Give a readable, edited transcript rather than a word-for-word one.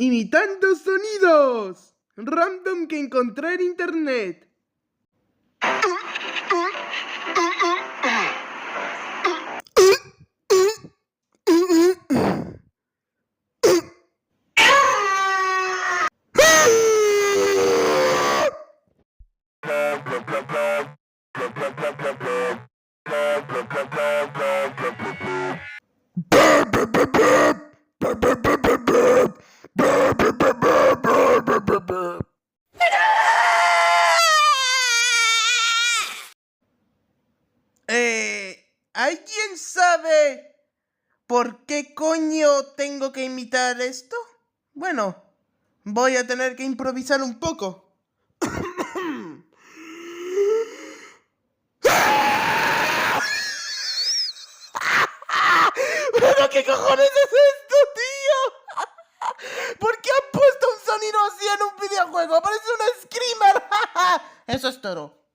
Imitando sonidos random que encontré en internet. ¿Alguien sabe por qué coño tengo que imitar esto? Bueno, voy a tener que improvisar un poco. ¿Pero qué cojones es esto, tío? ¿Por qué han puesto un sonido así en un videojuego? Parece un screamer. Eso es todo.